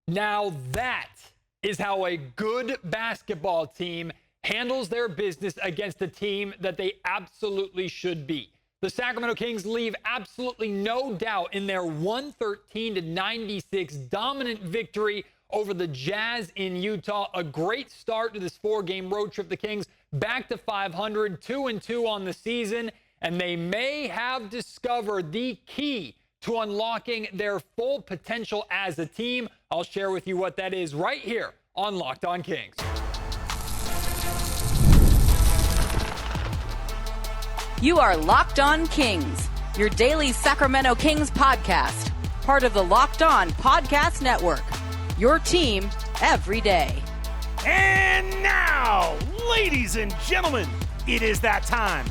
Now that is how a good basketball team handles their business against a team that they absolutely should be. The Sacramento Kings leave absolutely no doubt in their 113-96 dominant victory over the Jazz in Utah. A great start to this four-game road trip. The Kings back to 500, 2-2 on the season, and they may have discovered the key to unlocking their full potential as a team. I'll share with you what that is right here on Locked On Kings. You are Locked On Kings, your daily Sacramento Kings podcast, part of the Locked On Podcast Network, your team every day. And now, ladies and gentlemen, it is that time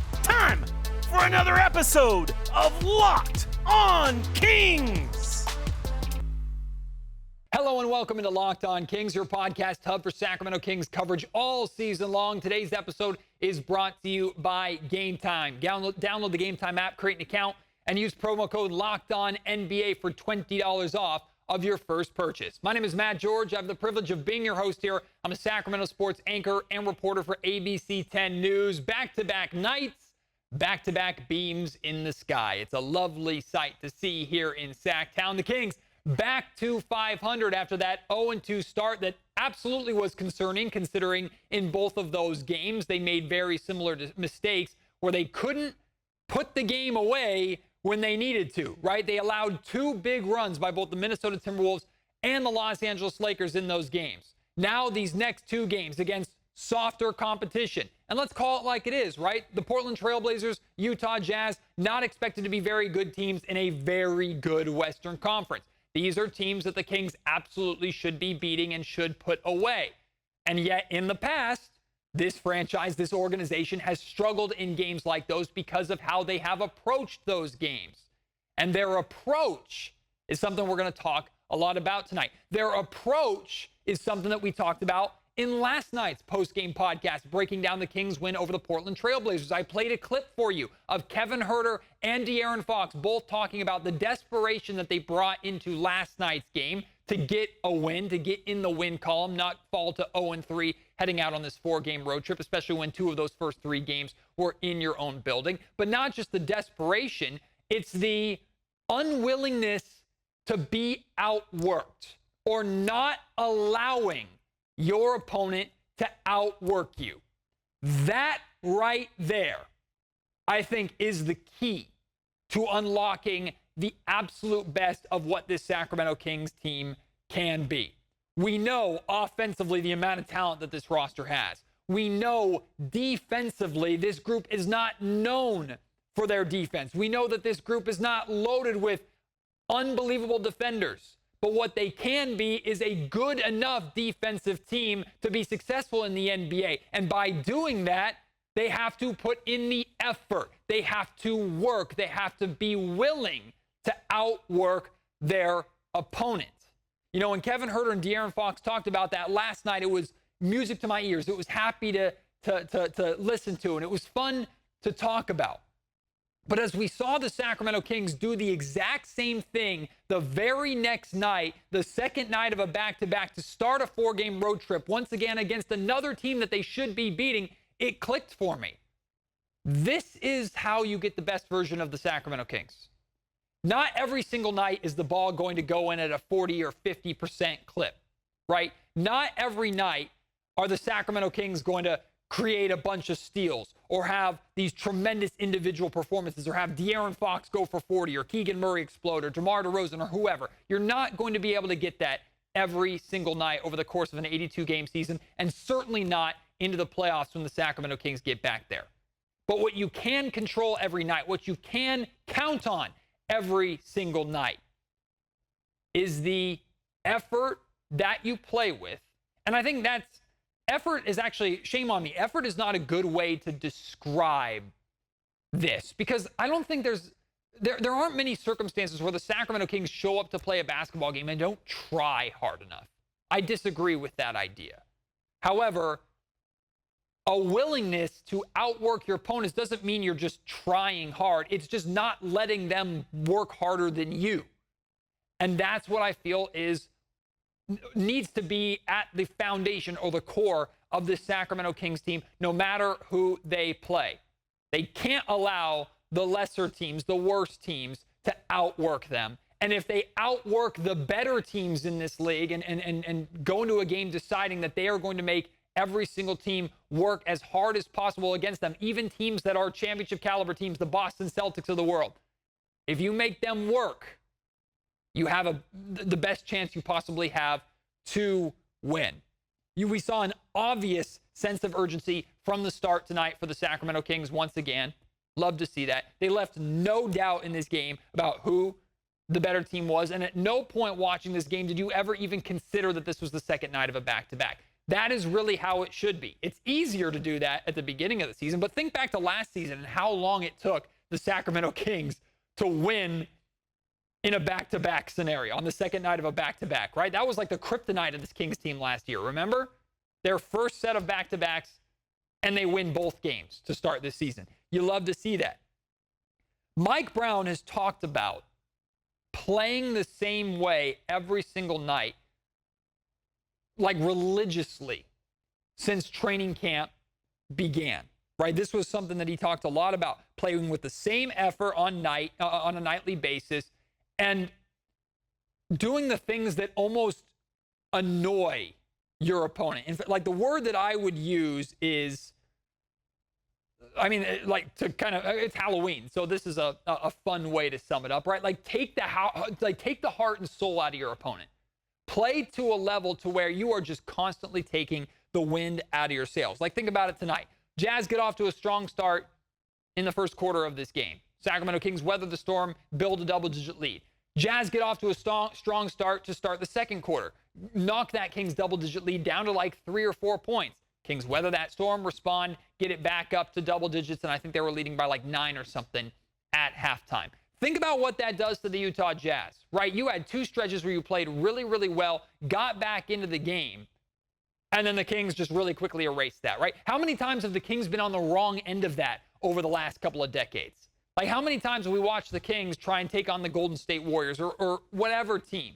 for another episode of Locked On Kings. Hello and welcome into Locked On Kings, your podcast hub for Sacramento Kings coverage all season long. Today's episode is brought to you by Gametime. Download the Gametime app, create an account, and use promo code LOCKEDONNBA for $20 off of your first purchase. My name is Matt George. I have the privilege of being your host here. I'm a Sacramento sports anchor and reporter for ABC 10 News. Back-to-back nights, back-to-back beams in the sky. It's a lovely sight to see here in Sacktown. The Kings back to 500 after that 0-2 start that absolutely was concerning, considering in both of those games they made very similar mistakes where they couldn't put the game away when they needed to, right? They allowed two big runs by both the Minnesota Timberwolves and the Los Angeles Lakers in those games. Now these next two games against softer competition, and let's call it like it is, right? The Portland Trailblazers, Utah Jazz, not expected to be very good teams in a very good Western Conference. These are teams that the Kings absolutely should be beating and should put away. And yet in the past, this franchise, this organization has struggled in games like those because of how they have approached those games. And their approach is something we're going to talk a lot about tonight. Their approach is something that we talked about in last night's post-game podcast, breaking down the Kings' win over the Portland Trailblazers. I played a clip for you of Kevin Huerter and De'Aaron Fox both talking about the desperation that they brought into last night's game to get a win, to get in the win column, not fall to 0-3 heading out on this four-game road trip, especially when two of those first three games were in your own building. But not just the desperation, it's the unwillingness to be outworked or not allowing your opponent to outwork you. That right there, I think, is the key to unlocking the absolute best of what this Sacramento Kings team can be. We know offensively the amount of talent that this roster has. We know defensively this group is not known for their defense. We know that this group is not loaded with unbelievable defenders. But what they can be is a good enough defensive team to be successful in the NBA. And by doing that, they have to put in the effort. They have to work. They have to be willing to outwork their opponent. You know, when Kevin Huerter and De'Aaron Fox talked about that last night, it was music to my ears. It was happy to listen to, and it was fun to talk about. But as we saw the Sacramento Kings do the exact same thing the very next night, the second night of a back-to-back to start a four-game road trip, once again against another team that they should be beating, it clicked for me. This is how you get the best version of the Sacramento Kings. Not every single night is the ball going to go in at a 40 or 50% clip, right? Not every night are the Sacramento Kings going to create a bunch of steals or have these tremendous individual performances or have De'Aaron Fox go for 40 or Keegan Murray explode or DeMar DeRozan or whoever. You're not going to be able to get that every single night over the course of an 82-game season, and certainly not into the playoffs when the Sacramento Kings get back there. But what you can control every night, what you can count on every single night is the effort that you play with. And I think that's effort is actually, shame on me, effort is not a good way to describe this, because I don't think there aren't many circumstances where the Sacramento Kings show up to play a basketball game and don't try hard enough. I disagree with that idea. However, a willingness to outwork your opponents doesn't mean you're just trying hard. It's just not letting them work harder than you. And that's what I feel is needs to be at the foundation or the core of the Sacramento Kings team, no matter who they play. They can't allow the lesser teams, the worst teams, to outwork them. And if they outwork the better teams in this league and go into a game deciding that they are going to make every single team work as hard as possible against them, even teams that are championship caliber teams, the Boston Celtics of the world, if you make them work, you have the best chance you possibly have to win. We saw an obvious sense of urgency from the start tonight for the Sacramento Kings once again. Love to see that. They left no doubt in this game about who the better team was, and at no point watching this game did you ever even consider that this was the second night of a back-to-back. That is really how it should be. It's easier to do that at the beginning of the season, but think back to last season and how long it took the Sacramento Kings to win in a back-to-back scenario on the second night of a back-to-back, right? That was like the kryptonite of this Kings team last year, remember? Their first set of back-to-backs, and they win both games to start this season. You love to see that. Mike Brown has talked about playing the same way every single night, like religiously, since training camp began, right? This was something that he talked a lot about, playing with the same effort on a nightly basis and doing the things that almost annoy your opponent. In fact, like the word that I would use is, it's Halloween. So this is a fun way to sum it up, right? Like take the heart and soul out of your opponent. Play to a level to where you are just constantly taking the wind out of your sails. Like think about it tonight. Jazz get off to a strong start in the first quarter of this game. Sacramento Kings weather the storm, build a double-digit lead. Jazz get off to a strong start to start the second quarter. Knock that Kings double-digit lead down to like 3 or 4 points. Kings weather that storm, respond, get it back up to double digits, and I think they were leading by like 9 or something at halftime. Think about what that does to the Utah Jazz, right? You had 2 stretches where you played really, really well, got back into the game, and then the Kings just really quickly erased that, right? How many times have the Kings been on the wrong end of that over the last couple of decades? Like how many times have we watched the Kings try and take on the Golden State Warriors or whatever team,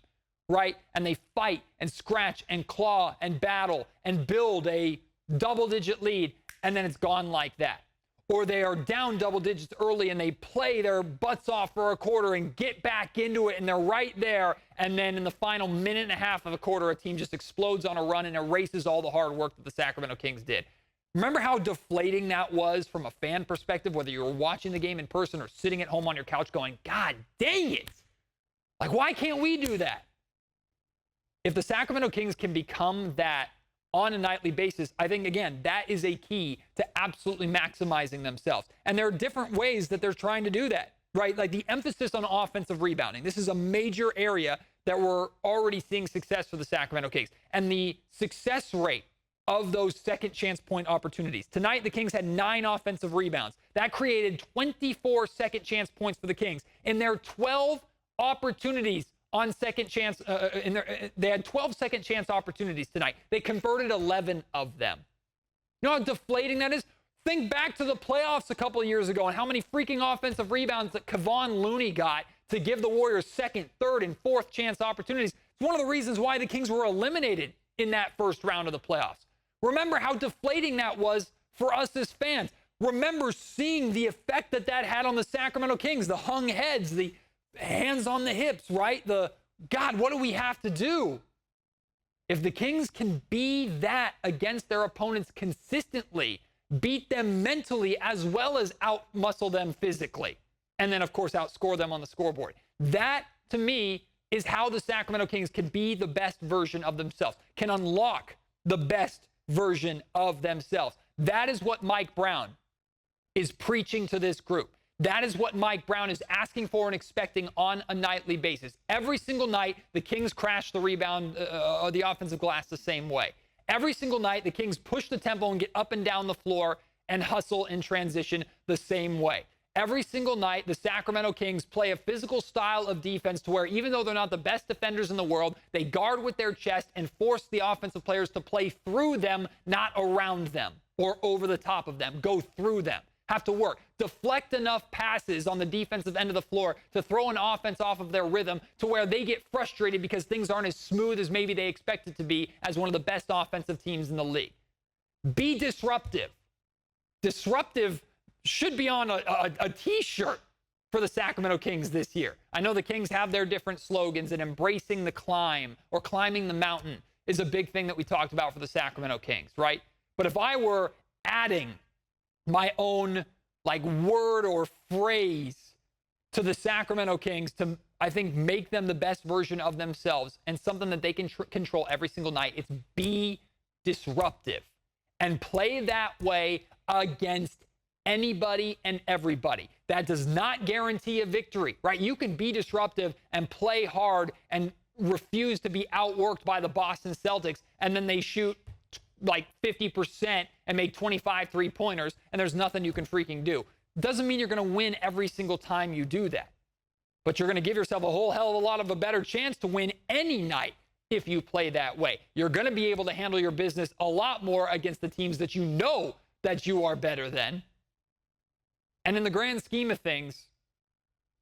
right? And they fight and scratch and claw and battle and build a double-digit lead, and then it's gone like that. Or they are down double digits early and they play their butts off for a quarter and get back into it, and they're right there, and then in the final minute and a half of a quarter, a team just explodes on a run and erases all the hard work that the Sacramento Kings did. Remember how deflating that was from a fan perspective, whether you were watching the game in person or sitting at home on your couch going, God dang it! Like, why can't we do that? If the Sacramento Kings can become that on a nightly basis, I think, again, that is a key to absolutely maximizing themselves. And there are different ways that they're trying to do that, right? Like the emphasis on offensive rebounding. This is a major area that we're already seeing success for the Sacramento Kings. And the success rate of those second chance point opportunities. Tonight, the Kings had 9 offensive rebounds. That created 24 second chance points for the Kings. In their 12 opportunities on second chance, they had 12 second chance opportunities tonight. They converted 11 of them. You know how deflating that is? Think back to the playoffs a couple of years ago and how many freaking offensive rebounds that Kevon Looney got to give the Warriors second, third, and fourth chance opportunities. It's one of the reasons why the Kings were eliminated in that first round of the playoffs. Remember how deflating that was for us as fans. Remember seeing the effect that that had on the Sacramento Kings, the hung heads, the hands on the hips, right? God, what do we have to do? If the Kings can be that against their opponents consistently, beat them mentally as well as out-muscle them physically, and then, of course, outscore them on the scoreboard. That, to me, is how the Sacramento Kings can be the best version of themselves, can unlock the best version of themselves. That is what Mike Brown is preaching to this group. That is what Mike Brown is asking for and expecting on a nightly basis. Every single night, the Kings crash the rebound, the offensive glass the same way. Every single night, the Kings push the tempo and get up and down the floor and hustle in transition the same way. Every single night, the Sacramento Kings play a physical style of defense to where even though they're not the best defenders in the world, they guard with their chest and force the offensive players to play through them, not around them or over the top of them. Go through them. have to work. Deflect enough passes on the defensive end of the floor to throw an offense off of their rhythm to where they get frustrated because things aren't as smooth as maybe they expect it to be as one of the best offensive teams in the league. Be disruptive. Disruptive should be on a t-shirt for the Sacramento Kings this year. I know the Kings have their different slogans, and embracing the climb or climbing the mountain is a big thing that we talked about for the Sacramento Kings, right? But if I were adding my own word or phrase to the Sacramento Kings to, I think, make them the best version of themselves and something that they can control every single night, it's be disruptive and play that way against anybody and everybody. That does not guarantee a victory, right? You can be disruptive and play hard and refuse to be outworked by the Boston Celtics, and then they shoot 50% and make 25 three-pointers, and there's nothing you can freaking do. Doesn't mean you're going to win every single time you do that. But you're going to give yourself a whole hell of a lot of a better chance to win any night if you play that way. You're going to be able to handle your business a lot more against the teams that you know that you are better than. And in the grand scheme of things,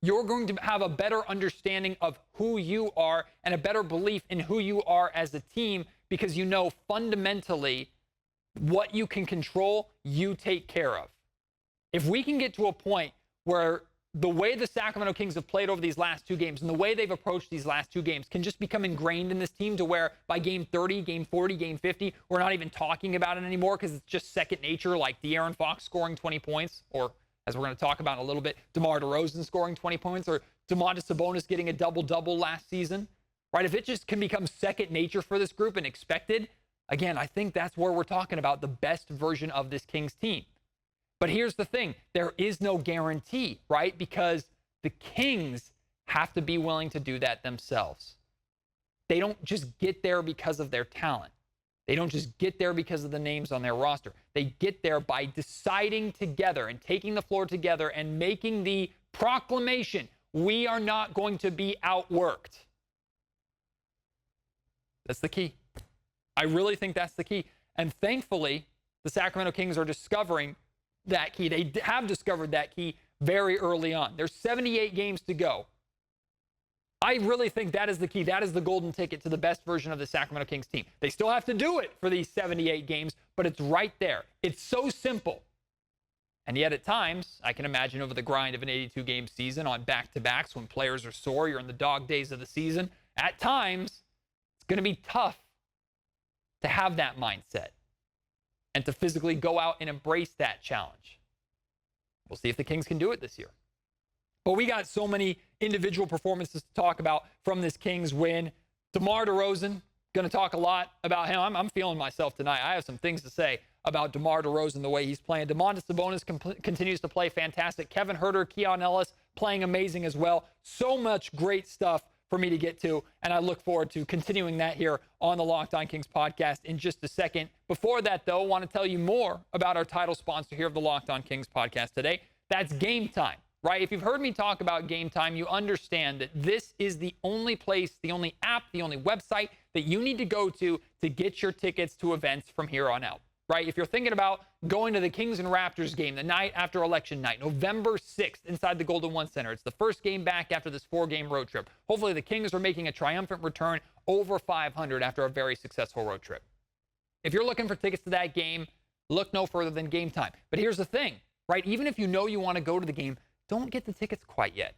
you're going to have a better understanding of who you are and a better belief in who you are as a team, because you know fundamentally what you can control, you take care of. If we can get to a point where the way the Sacramento Kings have played over these last two games and the way they've approached these last two games can just become ingrained in this team to where by game 30, game 40, game 50, we're not even talking about it anymore because it's just second nature, like De'Aaron Fox scoring 20 points, or as we're going to talk about in a little bit, DeMar DeRozan scoring 20 points, or Domantas Sabonis getting a double-double last season, right? If it just can become second nature for this group and expected, again, I think that's where we're talking about the best version of this Kings team. But here's the thing. There is no guarantee, right? Because the Kings have to be willing to do that themselves. They don't just get there because of their talent. They don't just get there because of the names on their roster. They get there by deciding together and taking the floor together and making the proclamation, we are not going to be outworked. That's the key. I really think that's the key. And thankfully, the Sacramento Kings are discovering that key. They have discovered that key very early on. There's 78 games to go. I really think that is the key. That is the golden ticket to the best version of the Sacramento Kings team. They still have to do it for these 78 games, but it's right there. It's so simple. And yet at times, I can imagine over the grind of an 82-game season on back-to-backs when players are sore, you're in the dog days of the season, at times, it's going to be tough to have that mindset and to physically go out and embrace that challenge. We'll see if the Kings can do it this year. But we got so many individual performances to talk about from this Kings win. DeMar DeRozan, going to talk a lot about him. I'm feeling myself tonight. I have some things to say about DeMar DeRozan, the way he's playing. Domantas Sabonis continues to play fantastic. Kevin Huerter, Keon Ellis playing amazing as well. So much great stuff for me to get to, and I look forward to continuing that here on the Locked On Kings podcast in just a second. Before that, though, I want to tell you more about our title sponsor here of the Locked On Kings podcast today. That's Gametime. Right? If you've heard me talk about Gametime, you understand that this is the only place, the only app, the only website that you need to go to get your tickets to events from here on out. Right? If you're thinking about going to the Kings and Raptors game the night after election night, November 6th, inside the Golden One Center. It's the first game back after this 4-game road trip. Hopefully the Kings are making a triumphant return over 500 after a very successful road trip. If you're looking for tickets to that game, look no further than Gametime. But here's the thing, right? Even if you know you want to go to the game, don't get the tickets quite yet,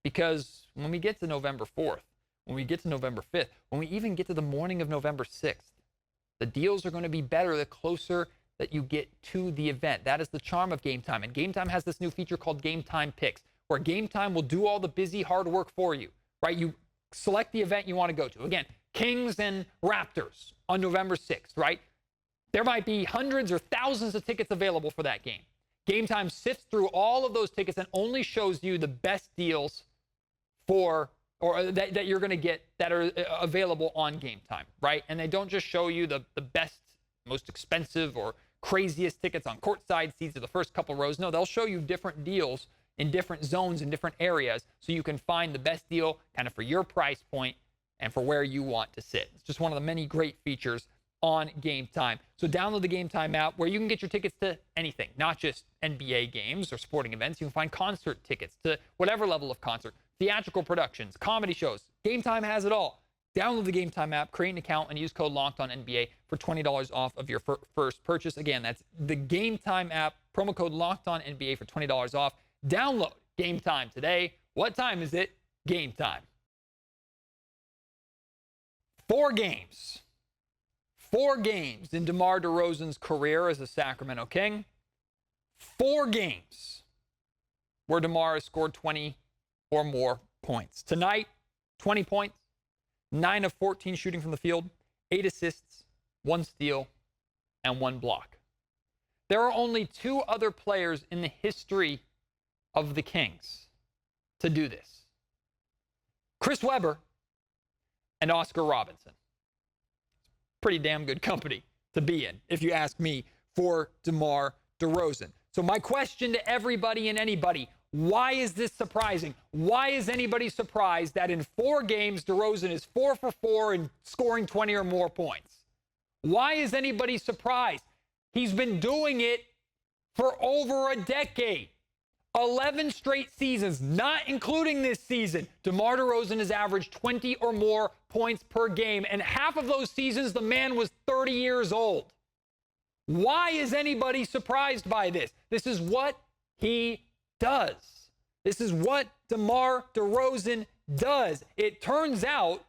because when we get to November 4th, when we get to November 5th, when we even get to the morning of November 6th, the deals are going to be better the closer that you get to the event. That is the charm of Gametime. And Gametime has this new feature called Gametime Picks, where Gametime will do all the busy, hard work for you, right? You select the event you want to go to. Again, Kings and Raptors on November 6th, right? There might be hundreds or thousands of tickets available for that game. Gametime sifts through all of those tickets and only shows you the best deals that you're going to get that are available on Gametime, right? And they don't just show you the best, most expensive or craziest tickets on courtside seats or the first couple rows. No, they'll show you different deals in different zones in different areas so you can find the best deal kind of for your price point and for where you want to sit. It's just one of the many great features on Gametime. So download the Gametime app where you can get your tickets to anything, not just NBA games or sporting events. You can find concert tickets to whatever level of concert, theatrical productions, comedy shows. Gametime has it all. Download the Gametime app, create an account, and use code LOCKEDONNBA for $20 off of your first purchase. Again, that's the Gametime app, promo code LOCKEDONNBA for $20 off. Download Gametime today. What time is it? Gametime. 4 games. 4 games in DeMar DeRozan's career as a Sacramento King. 4 games where DeMar has scored 20 or more points. Tonight, 20 points, 9 of 14 shooting from the field, 8 assists, 1 steal, and 1 block. There are only 2 other players in the history of the Kings to do this. Chris Webber and Oscar Robinson. Pretty damn good company to be in, if you ask me, for DeMar DeRozan. So my question to everybody and anybody, why is this surprising? Why is anybody surprised that in 4 games, DeRozan is 4 for 4 and scoring 20 or more points? Why is anybody surprised? He's been doing it for over a decade. 11 straight seasons, not including this season, DeMar DeRozan has averaged 20 or more points per game. And half of those seasons, the man was 30 years old. Why is anybody surprised by this? This is what he does. This is what DeMar DeRozan does. It turns out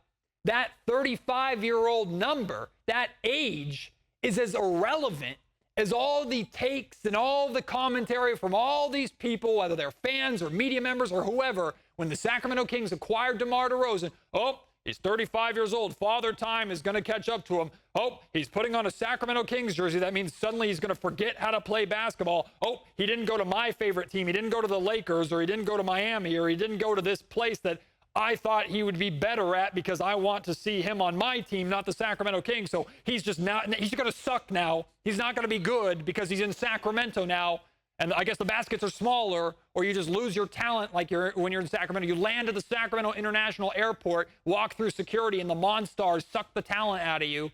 that 35-year-old number, that age, is as irrelevant as all the takes and all the commentary from all these people, whether they're fans or media members or whoever, when the Sacramento Kings acquired DeMar DeRozan, oh, he's 35 years old. Father Time is going to catch up to him. Oh, he's putting on a Sacramento Kings jersey. That means suddenly he's going to forget how to play basketball. Oh, he didn't go to my favorite team. He didn't go to the Lakers, or he didn't go to Miami, or he didn't go to this place that I thought he would be better at because I want to see him on my team, not the Sacramento Kings. So he's just not, he's going to suck now. He's not going to be good because he's in Sacramento now. And I guess the baskets are smaller, or you just lose your talent like when you're in Sacramento. You land at the Sacramento International Airport, walk through security, and the Monstars suck the talent out of you.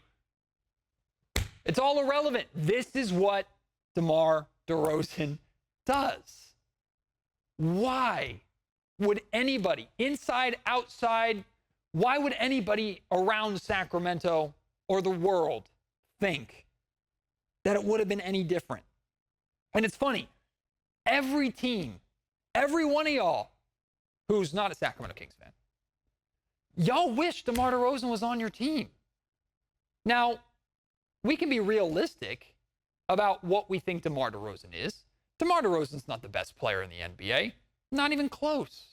It's all irrelevant. This is what DeMar DeRozan does. Why would anybody, inside, outside, why would anybody around Sacramento or the world think that it would have been any different? And it's funny, every team, every one of y'all who's not a Sacramento Kings fan, y'all wish DeMar DeRozan was on your team. Now, we can be realistic about what we think DeMar DeRozan is. DeMar DeRozan's not the best player in the NBA, not even close.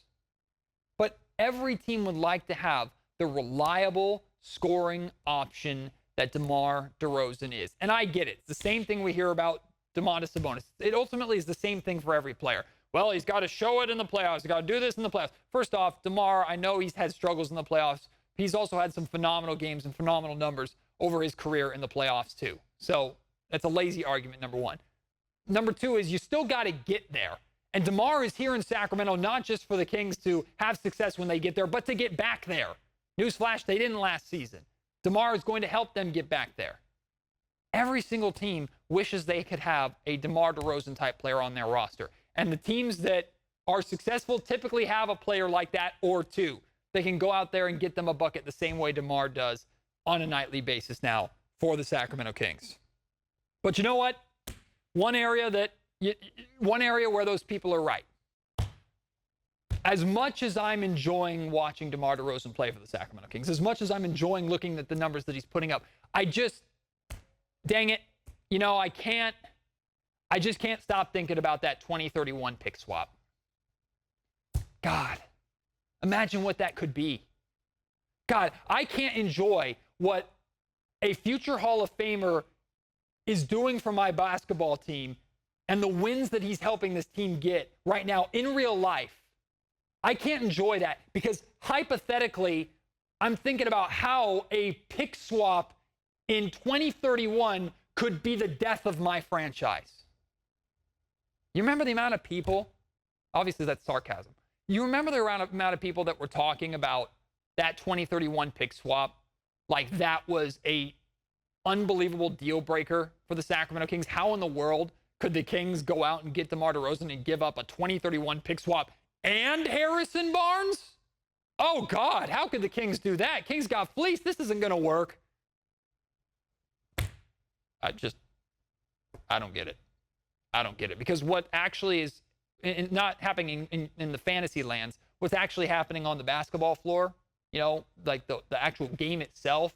But every team would like to have the reliable scoring option that DeMar DeRozan is. And I get it. It's the same thing we hear about Domantas Sabonis. It ultimately is the same thing for every player. Well, he's got to show it in the playoffs. He's got to do this in the playoffs. First off, DeMar, I know he's had struggles in the playoffs. He's also had some phenomenal games and phenomenal numbers over his career in the playoffs too. So that's a lazy argument, number one. Number two is you still got to get there. And DeMar is here in Sacramento not just for the Kings to have success when they get there, but to get back there. Newsflash, they didn't last season. DeMar is going to help them get back there. Every single team wishes they could have a DeMar DeRozan type player on their roster. And the teams that are successful typically have a player like that or two. They can go out there and get them a bucket the same way DeMar does on a nightly basis now for the Sacramento Kings. But you know what? One area where those people are right. As much as I'm enjoying watching DeMar DeRozan play for the Sacramento Kings, as much as I'm enjoying looking at the numbers that he's putting up, dang it, I just can't stop thinking about that 2031 pick swap. God, imagine what that could be. God, I can't enjoy what a future Hall of Famer is doing for my basketball team and the wins that he's helping this team get right now in real life. I can't enjoy that because hypothetically, I'm thinking about how a pick swap in 2031 could be the death of my franchise. You remember the amount of people, obviously that's sarcasm. You remember the amount of people that were talking about that 2031 pick swap like that was a unbelievable deal breaker for the Sacramento Kings. How in the world could the Kings go out and get DeMar DeRozan and give up a 2031 pick swap and Harrison Barnes? Oh, God, how could the Kings do that? Kings got fleeced. This isn't going to work. I don't get it. I don't get it. Because what actually is not happening in the fantasy lands, what's actually happening on the basketball floor, you know, like the actual game itself,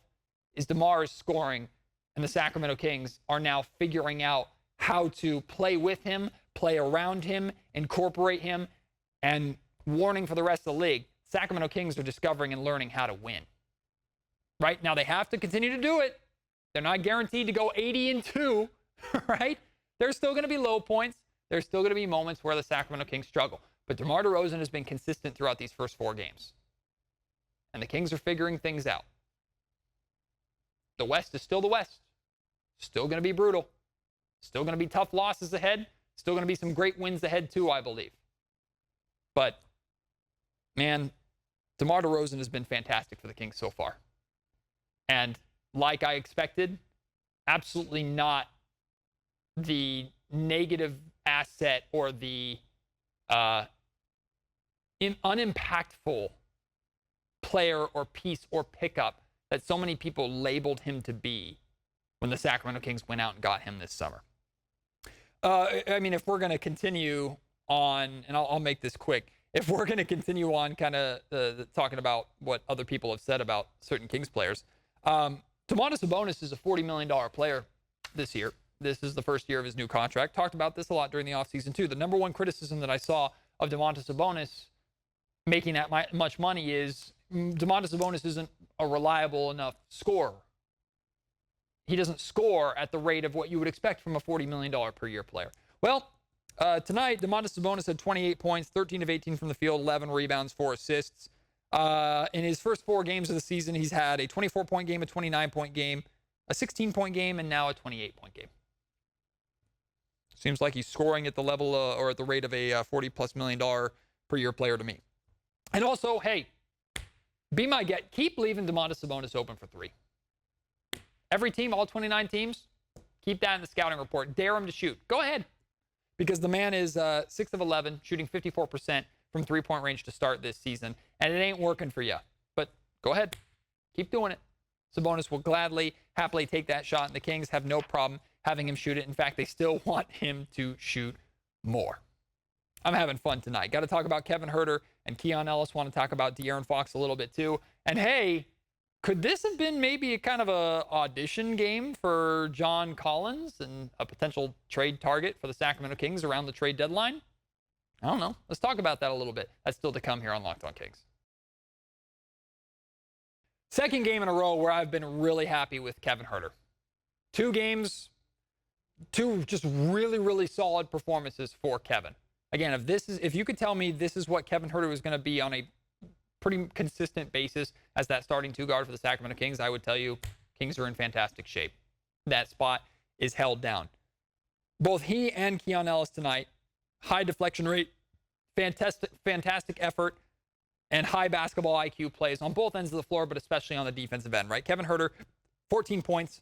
is DeMar is scoring, and the Sacramento Kings are now figuring out how to play with him, play around him, incorporate him, and warning for the rest of the league, Sacramento Kings are discovering and learning how to win. Right? Now, they have to continue to do it. They're not guaranteed to go 80-2, right? There's still going to be low points. There's still going to be moments where the Sacramento Kings struggle. But DeMar DeRozan has been consistent throughout these first 4 games. And the Kings are figuring things out. The West is still the West. Still going to be brutal. Still going to be tough losses ahead. Still going to be some great wins ahead, too, I believe. But, man, DeMar DeRozan has been fantastic for the Kings so far. And like I expected, absolutely not the negative asset or the unimpactful player or piece or pickup that so many people labeled him to be when the Sacramento Kings went out and got him this summer. I mean, if we're going to continue on, and I'll make this quick, if we're going to continue on kind of talking about what other people have said about certain Kings players, Domantas Sabonis is a $40 million player this year. This is the first year of his new contract. Talked about this a lot during the offseason, too. The number one criticism that I saw of Domantas Sabonis making that much money is Domantas Sabonis isn't a reliable enough scorer. He doesn't score at the rate of what you would expect from a $40 million per year player. Well, tonight, Domantas Sabonis had 28 points, 13 of 18 from the field, 11 rebounds, 4 assists. In his first 4 games of the season, he's had a 24-point game, a 29-point game, a 16-point game, and now a 28-point game. Seems like he's scoring at the level or at the rate of a $40+ million per year player to me. And also, hey, be my guest. Keep leaving Domantas Sabonis open for 3. Every team, all 29 teams, keep that in the scouting report. Dare him to shoot. Go ahead. Because the man is 6 of 11, shooting 54% from three-point range to start this season. And it ain't working for you. But go ahead. Keep doing it. Sabonis will gladly, happily take that shot. And the Kings have no problem having him shoot it. In fact, they still want him to shoot more. I'm having fun tonight. Got to talk about Kevin Huerter and Keon Ellis. Want to talk about De'Aaron Fox a little bit too. And hey, could this have been maybe a kind of a audition game for John Collins and a potential trade target for the Sacramento Kings around the trade deadline? I don't know. Let's talk about that a little bit. That's still to come here on Locked On Kings. Second game in a row where I've been really happy with Kevin Huerter. 2 games, 2 just really, really solid performances for Kevin. Again, if you could tell me this is what Kevin Huerter was going to be on a pretty consistent basis as that starting 2 guard for the Sacramento Kings, I would tell you Kings are in fantastic shape. That spot is held down. Both he and Keon Ellis tonight, high deflection rate, fantastic effort, and high basketball IQ plays on both ends of the floor, but especially on the defensive end, right? Kevin Huerter, 14 points,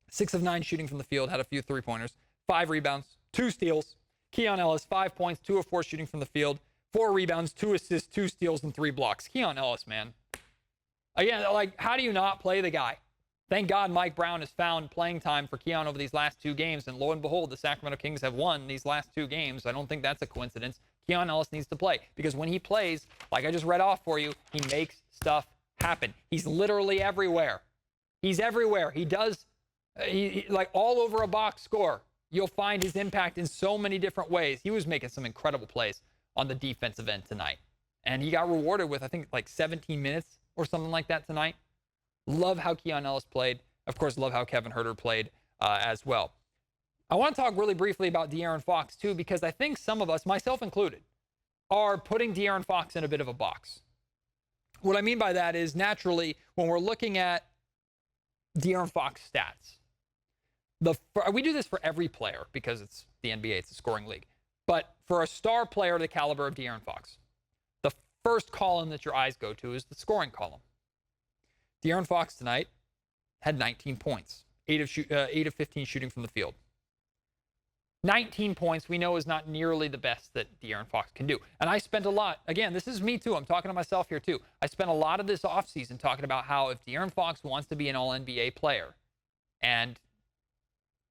6 of 9 shooting from the field, had a few 3-pointers, 5 rebounds, 2 steals. Keon Ellis, 5 points, 2 of 4 shooting from the field, 4 rebounds, 2 assists, 2 steals, and 3 blocks. Keon Ellis, man. Again, like, how do you not play the guy? Thank God Mike Brown has found playing time for Keon over these last 2 games, and lo and behold, the Sacramento Kings have won these last 2 games. I don't think that's a coincidence. Keon Ellis needs to play because when he plays, like I just read off for you, he makes stuff happen. He's literally everywhere. He's everywhere. He does, like all over a box score. You'll find his impact in so many different ways. He was making some incredible plays on the defensive end tonight. And he got rewarded with, I think, like 17 minutes or something like that tonight. Love how Keon Ellis played. Of course, love how Kevin Huerter played as well. I want to talk really briefly about De'Aaron Fox, too, because I think some of us, myself included, are putting De'Aaron Fox in a bit of a box. What I mean by that is, naturally, when we're looking at De'Aaron Fox stats, we do this for every player because it's the NBA, it's a scoring league. But for a star player of the caliber of De'Aaron Fox, the first column that your eyes go to is the scoring column. De'Aaron Fox tonight had 19 points, 8 of 15 shooting from the field. 19 points we know is not nearly the best that De'Aaron Fox can do. And I spent a lot, again, this is me too. I'm talking to myself here too. I spent a lot of this offseason talking about how if De'Aaron Fox wants to be an all-NBA player and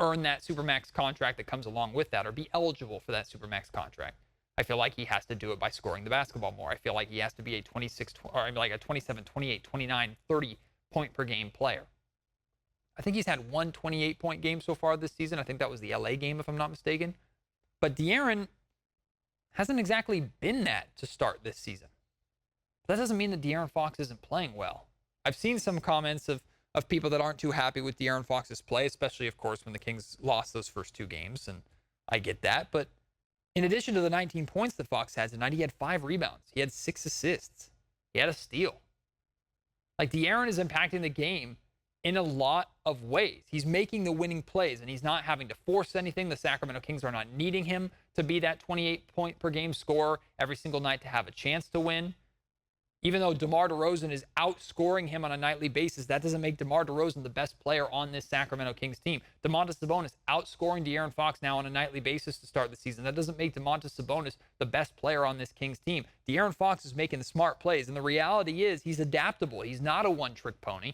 earn that Supermax contract that comes along with that or be eligible for that Supermax contract, I feel like he has to do it by scoring the basketball more. I feel like he has to be a 27, 28, 29, 30 point per game player. I think he's had one 28-point game so far this season. I think that was the LA game, if I'm not mistaken. But De'Aaron hasn't exactly been that to start this season. That doesn't mean that De'Aaron Fox isn't playing well. I've seen some comments of people that aren't too happy with De'Aaron Fox's play, especially, of course, when the Kings lost those first 2 games, and I get that. But in addition to the 19 points that Fox had tonight, he had 5 rebounds. He had 6 assists. He had a steal. Like, De'Aaron is impacting the game in a lot of ways. He's making the winning plays, and he's not having to force anything. The Sacramento Kings are not needing him to be that 28-point-per-game scorer every single night to have a chance to win. Even though DeMar DeRozan is outscoring him on a nightly basis, that doesn't make DeMar DeRozan the best player on this Sacramento Kings team. Domantas Sabonis outscoring De'Aaron Fox now on a nightly basis to start the season. That doesn't make Domantas Sabonis the best player on this Kings team. De'Aaron Fox is making the smart plays, and the reality is he's adaptable. He's not a one-trick pony.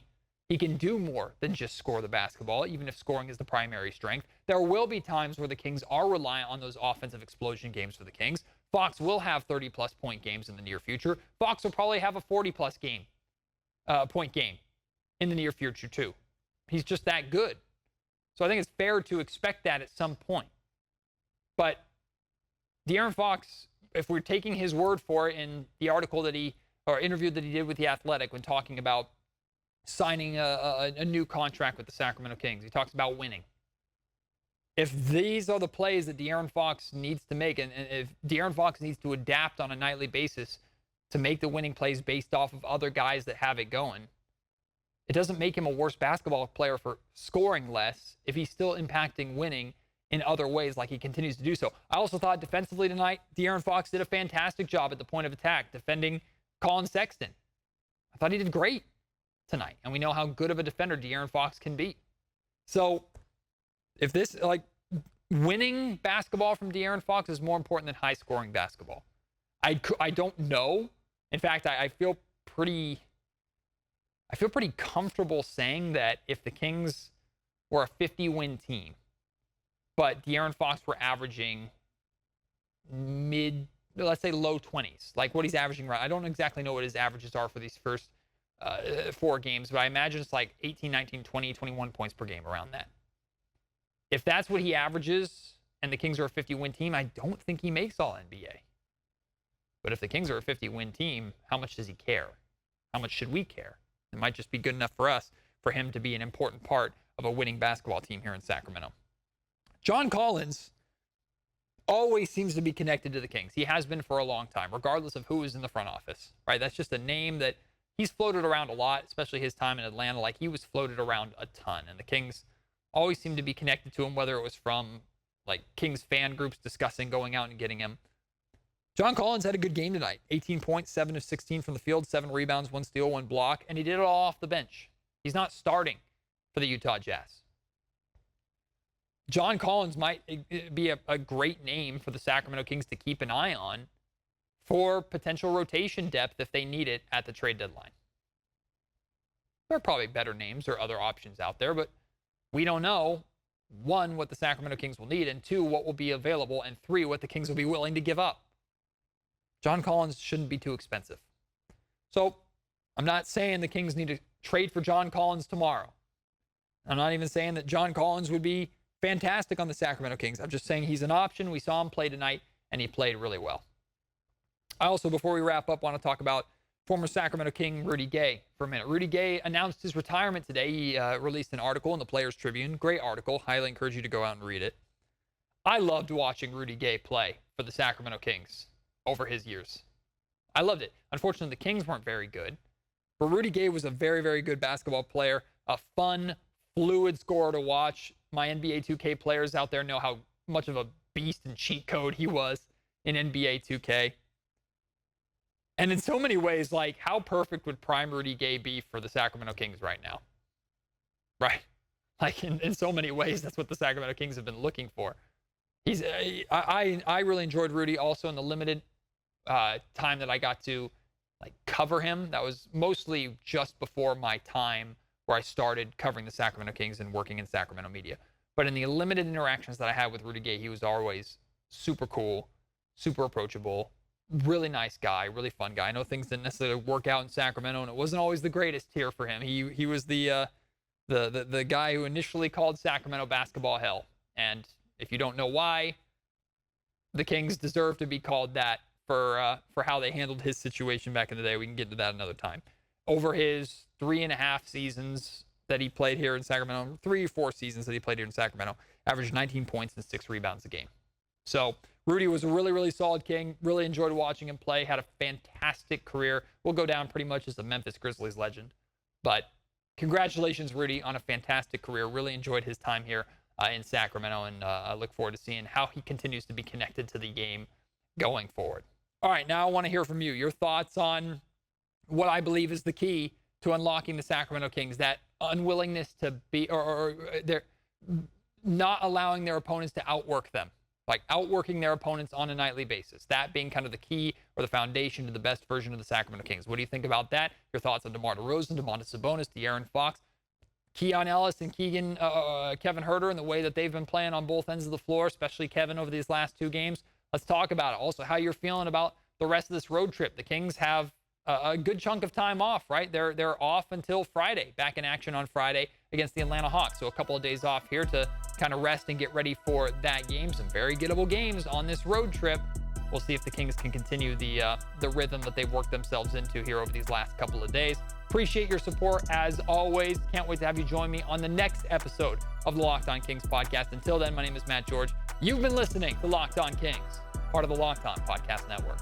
He can do more than just score the basketball, even if scoring is the primary strength. There will be times where the Kings are reliant on those offensive explosion games for the Kings. Fox will have 30-plus point games in the near future. Fox will probably have a 40-plus point game in the near future, too. He's just that good. So I think it's fair to expect that at some point. But De'Aaron Fox, if we're taking his word for it in the article that interview that he did with The Athletic when talking about signing a new contract with the Sacramento Kings. He talks about winning. If these are the plays that De'Aaron Fox needs to make, and if De'Aaron Fox needs to adapt on a nightly basis to make the winning plays based off of other guys that have it going, it doesn't make him a worse basketball player for scoring less if he's still impacting winning in other ways like he continues to do so. I also thought defensively tonight, De'Aaron Fox did a fantastic job at the point of attack defending Colin Sexton. I thought he did great tonight, and we know how good of a defender De'Aaron Fox can be. So if this, winning basketball from De'Aaron Fox is more important than high-scoring basketball. I don't know. In fact, I feel pretty comfortable saying that if the Kings were a 50-win team, but De'Aaron Fox were averaging let's say low 20s, like what he's averaging right. I don't exactly know what his averages are for these first 4 games, but I imagine it's like 18, 19, 20, 21 points per game around that. If that's what he averages and the Kings are a 50-win team, I don't think he makes All-NBA. But if the Kings are a 50-win team, how much does he care? How much should we care? It might just be good enough for us for him to be an important part of a winning basketball team here in Sacramento. John Collins always seems to be connected to the Kings. He has been for a long time, regardless of who is in the front office, right? That's just a name that he's floated around a lot, especially his time in Atlanta. Like, he was floated around a ton, and the Kings always seemed to be connected to him, whether it was from, Kings fan groups discussing going out and getting him. John Collins had a good game tonight. 18 points, 7 of 16 from the field, 7 rebounds, 1 steal, 1 block, and he did it all off the bench. He's not starting for the Utah Jazz. John Collins might be a great name for the Sacramento Kings to keep an eye on for potential rotation depth if they need it at the trade deadline. There are probably better names or other options out there, but we don't know, 1, what the Sacramento Kings will need, and 2, what will be available, and 3, what the Kings will be willing to give up. John Collins shouldn't be too expensive. So I'm not saying the Kings need to trade for John Collins tomorrow. I'm not even saying that John Collins would be fantastic on the Sacramento Kings. I'm just saying he's an option. We saw him play tonight, and he played really well. I also, before we wrap up, want to talk about former Sacramento King Rudy Gay for a minute. Rudy Gay announced his retirement today. He released an article in the Players Tribune. Great article. Highly encourage you to go out and read it. I loved watching Rudy Gay play for the Sacramento Kings over his years. I loved it. Unfortunately, the Kings weren't very good, but Rudy Gay was a very, very good basketball player, a fun, fluid scorer to watch. My NBA 2K players out there know how much of a beast and cheat code he was in NBA 2K. And in so many ways, how perfect would prime Rudy Gay be for the Sacramento Kings right now? Right? Like in so many ways, that's what the Sacramento Kings have been looking for. I really enjoyed Rudy also in the limited time that I got to cover him. That was mostly just before my time where I started covering the Sacramento Kings and working in Sacramento media. But in the limited interactions that I had with Rudy Gay, he was always super cool, super approachable, really nice guy, really fun guy. I know things didn't necessarily work out in Sacramento, and it wasn't always the greatest here for him. He was the guy who initially called Sacramento basketball hell. And if you don't know why, the Kings deserve to be called that for how they handled his situation back in the day. We can get to that another time. Over his 3.5 seasons that he played here in Sacramento, 3 or 4 seasons that he played here in Sacramento, averaged 19 points and 6 rebounds a game. So Rudy was a really, really solid King. Really enjoyed watching him play. Had a fantastic career. Will go down pretty much as a Memphis Grizzlies legend. But congratulations, Rudy, on a fantastic career. Really enjoyed his time here in Sacramento, and I look forward to seeing how he continues to be connected to the game going forward. All right, now I want to hear from you. Your thoughts on what I believe is the key to unlocking the Sacramento Kings, that unwillingness to be, or they're not allowing their opponents to outwork them, like outworking their opponents on a nightly basis. That being kind of the key or the foundation to the best version of the Sacramento Kings. What do you think about that? Your thoughts on DeMar DeRozan, Domantas Sabonis, De'Aaron Fox, Keon Ellis, and Kevin Huerter, and the way that they've been playing on both ends of the floor, especially Kevin over these last 2 games. Let's talk about it. Also, how you're feeling about the rest of this road trip. The Kings have a good chunk of time off, right? They're off until Friday, back in action on Friday against the Atlanta Hawks. So a couple of days off here to kind of rest and get ready for that game. Some very gettable games on this road trip. We'll see if the Kings can continue the rhythm that they've worked themselves into here over these last couple of days. Appreciate your support as always. Can't wait to have you join me on the next episode of the Locked On Kings podcast. Until then, my name is Matt George. You've been listening to Locked On Kings, part of the Locked On Podcast Network.